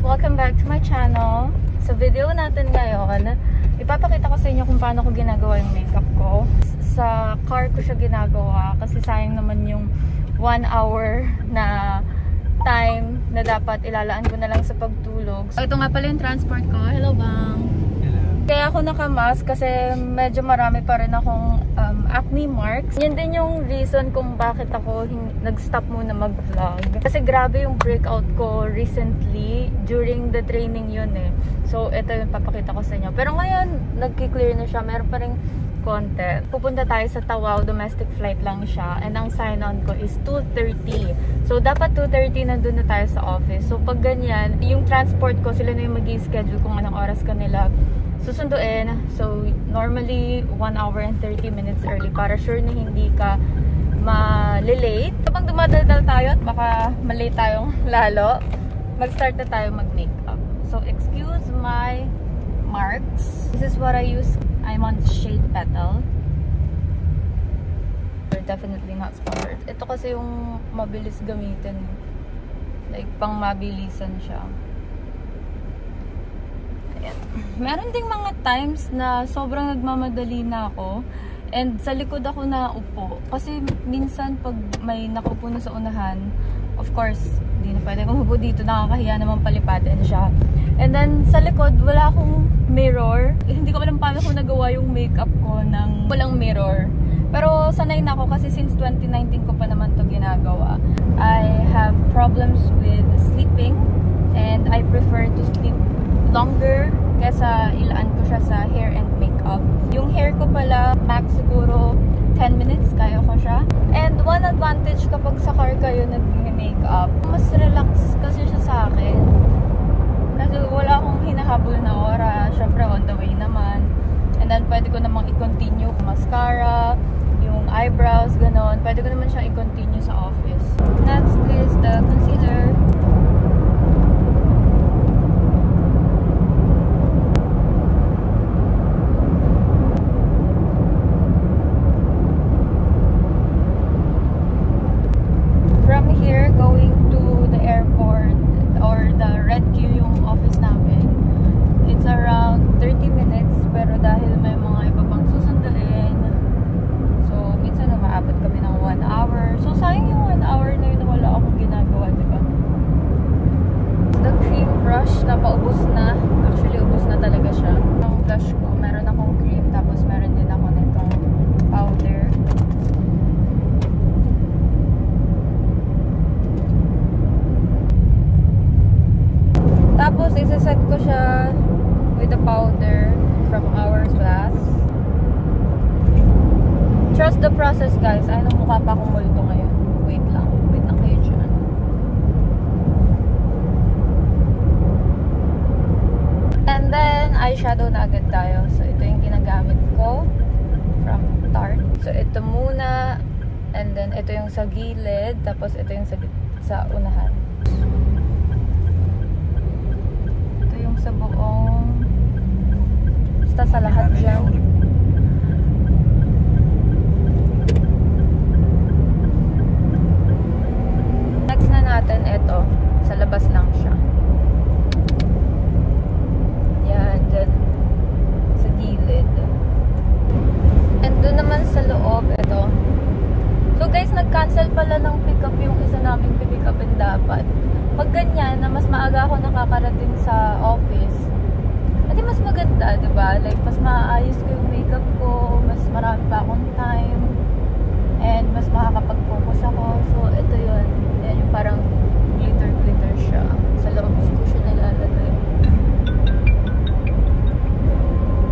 Welcome back to my channel. Sa video natin ngayon, ipapakita ko sa inyo kung paano ko ginagawa yung makeup ko. Sa car ko siya ginagawa kasi sayang naman yung 1 hour na time na dapat ilalaan ko na lang sa pagtulog. So, ito nga pala yung transport ko. Hello, bang. Kaya ako nakamask kasi medyo marami pa rin akong acne marks. Yan din yung reason kung bakit ako nag-stop muna mag-vlog. Kasi grabe yung breakout ko recently during the training yun eh. So ito yung papakita ko sa inyo. Pero ngayon, nagki-clear na siya. Meron pa rin content. Pupunta tayo sa Tawau, domestic flight lang siya. And ang sign-on ko is 2:30. So dapat 2:30 nandun na tayo sa office. So pag ganyan, yung transport ko, sila na yung mag-i-schedule kung anong oras kanila susunduin. So, normally, 1 hour and 30 minutes early para sure na hindi ka ma-late. Kapag dumadaldal tayo at baka malate tayong lalo, mag-start na tayo mag-makeup. So, excuse my marks. This is what I use. I'm on the shade Petal. They're definitely not sponsored. Ito kasi yung mabilis gamitin. Like, pang mabilisan siya. Meron ding mga times na sobrang nagmamadali na ako and sa likod ako na upo. Kasi minsan pag may nakupo na sa unahan, of course, hindi na pwede umupo dito. Nakakahiya naman palipatin siya. And then sa likod, wala akong mirror. Hindi ko alam paano ko nagawa yung makeup ko ng walang mirror. Pero sanay na ako kasi since 2019 ko pa naman to ginagawa. I have problems with sleeping and I prefer to sleep longer kesa ilaan ko siya sa hair and makeup. Yung hair ko pala, max siguro 10 minutes, kaya ko siya. And one advantage kapag sa car kayo nag-makeup, mas relax kasi siya sa akin. Kasi wala akong hinahabol na oras. Syempre on the way naman. And then pwede ko namang i-continue mascara, yung eyebrows, ganon. Pwede ko naman siya i-continue sa office. Next is the concealer. Napaubos na. Actually, ubos na talaga siya. Yung blush ko, meron akong cream, tapos meron din ako nitong powder. Tapos, isaset ko siya with the powder from Hourglass. Trust the process, guys. Ay, mukha pa akong multo ngayon. Wait lang. Wait lang kayo dyan. And then, eyeshadow na agad tayo. So, ito yung ginagamit ko from Tarte. So, ito muna. And then, ito yung sa gilid. Tapos, ito yung sa unahan. Ito yung sa buong. Basta sa lahat dyan. Next na natin, ito. Sa labas lang siya. Yan, sa gilid. And doon naman sa loob, ito. So guys, nag-cancel pala ng pick-up yung isa namin pipick-upin dapat. Pag ganyan, na mas maaga ako nakakarating sa office, edi mas maganda, diba? Like, mas maayos ko yung makeup ko, mas marami pa akong time, and mas makakapag-focus ako. So, ito yun. Yan yung parang glitter-glitter siya. Sa loob ko siya nalalagay.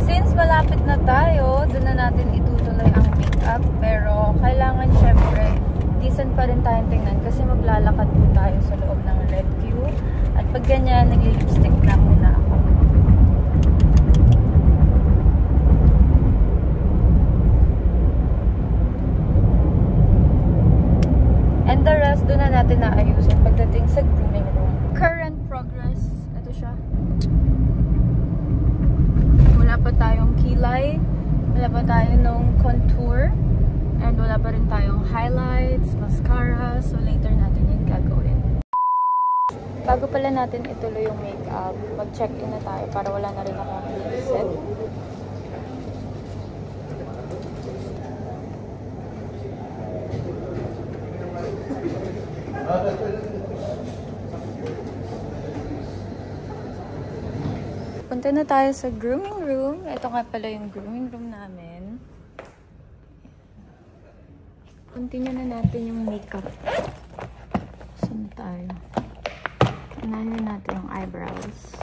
Since malapit na tayo, doon na natin itutuloy ang makeup. Pero kailangan syempre, decent pa rin tayong tingnan kasi maglalakad po tayo sa loob ng Red Q. At pag ganyan, nag-lipstick na muna ako. And the rest, doon na natin naayusin pagdating sa grooming room. Current progress, ito siya. Wala pa tayong kilay, wala pa tayo nung contour, and wala pa rin tayong highlights, mascara, so later natin yung gagawin. Bago pala natin ituloy yung makeup, mag-check-in na tayo para wala na rin akong iisip. Punta na tayo sa grooming room. Ito nga pala yung grooming room namin. Continue na natin yung makeup. Saan tayo? Unahin natin yung eyebrows.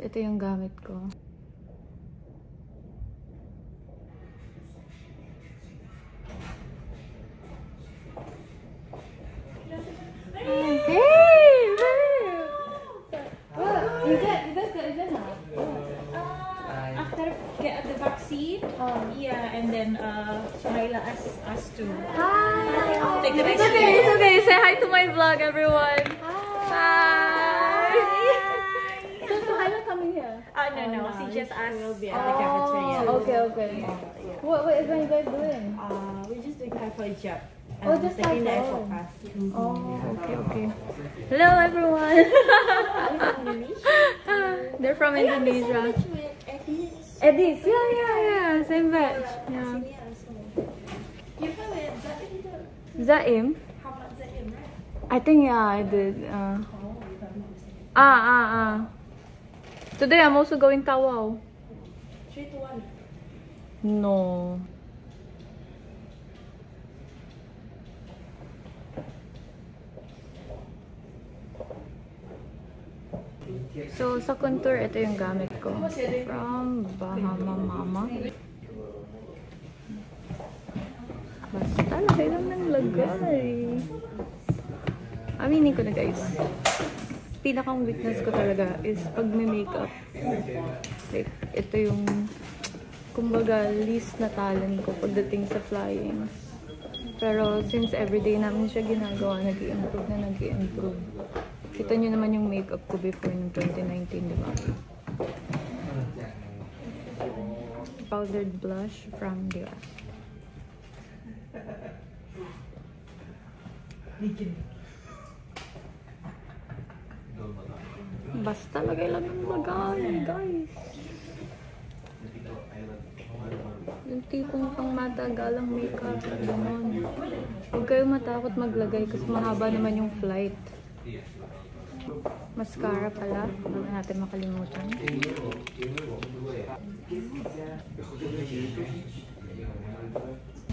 Ito yung gamit ko. Yeah, and then Shaila asked us to take the It's okay, it's okay. Say hi to my vlog, everyone. Hi. So Shaila coming here? No, she just asked will be at the cafeteria. Okay, okay. What are you guys doing? We're just doing Thai job. Oh, just taking the Thai effort food. class. Oh, okay, okay. Hello, everyone. They're from Indonesia. Edis, yeah. Same batch. Yeah. You have it, Zaim? How about Zaim, right? I think yeah, I did. Today I'm also going Tawau. 3 to 1. No. So, sa contour, ito yung gamit ko. From Bahama Mama. Basta, laki lang ng lagay. Aminin ko na guys. Pinakang weakness ko talaga is pag may makeup. Like, ito yung kumbaga, least na talent ko pagdating sa flying. Pero since everyday namin siya ginagawa, nag-i-improve. Kita nyo naman yung makeup ko before ng 2019, di ba? Powdered blush from Dior. Basta lagay lang ng lagay, guys. Yung tipong pang matagalang makeup, gano'n. Huwag kayo matakot maglagay kasi mahaba naman yung flight. Mascara pala, bago natin makalimutan.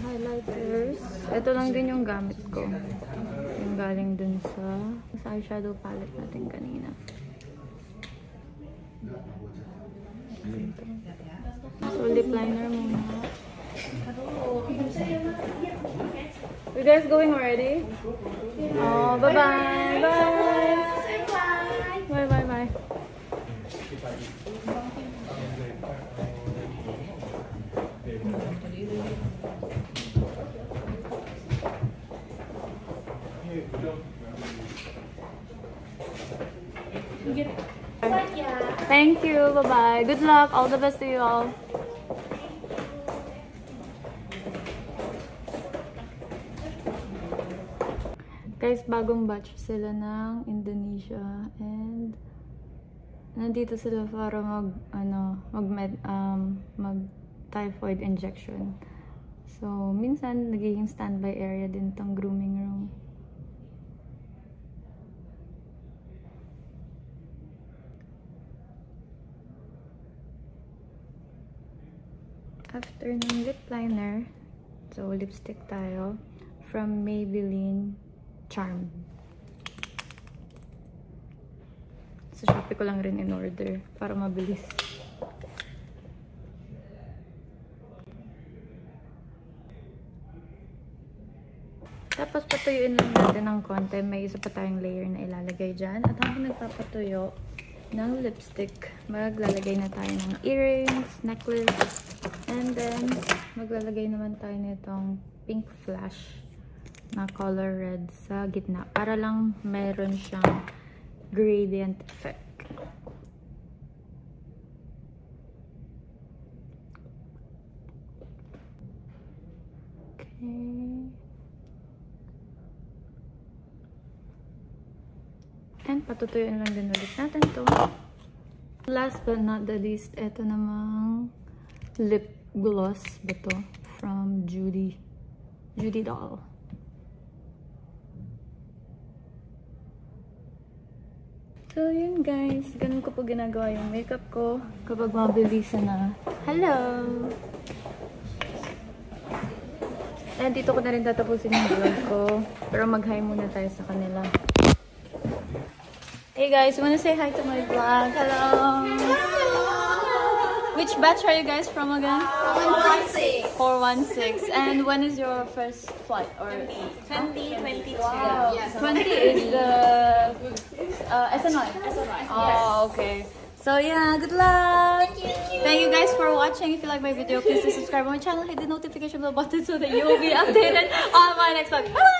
Highlighters. Ito lang din yung gamit ko. Yung galing dun sa eyeshadow palette natin kanina. So, lip liner muna. You guys going already? Oh, bye-bye! Bye! Bye! Thank you. Bye-bye. Good luck. All the best to you all. Guys, bagong batch sila ng Indonesia and nandito sila para mag typhoid injection. So, minsan nagiging standby area din tong grooming room. After ng lip liner, so lipstick tayo from Maybelline Charm. Sa Shopee ko lang rin in order para mabilis. Tapos patuyuin lang natin ng konti. May isa pa tayong layer na ilalagay dyan. At habang nagpapatuyo ng lipstick, maglalagay na tayo ng earrings, necklace, and then maglalagay naman tayo nitong pink flash na color red sa gitna para lang meron siyang gradient effect. Okay. And patutuyuin lang din ulit natin to. Last but not the least, eto namang lip gloss ba to? From Judy Doll. So, yun guys. Ganun ko po ginagawa yung makeup ko kapag mabilisan na. Hello! And dito ko na rin tatapusin yung vlog ko. Pero mag-hi muna tayo sa kanila. Hey guys, you wanna say hi to my vlog? Hello! Which batch are you guys from again? 416. 416. And when is your first flight? Or 2022. wow. Yes. 20 is the SNY. Oh, okay. So yeah, good luck. Thank you guys for watching. If you like my video, please subscribe to my channel, hit the notification bell button so that you will be updated on my next vlog. Bye.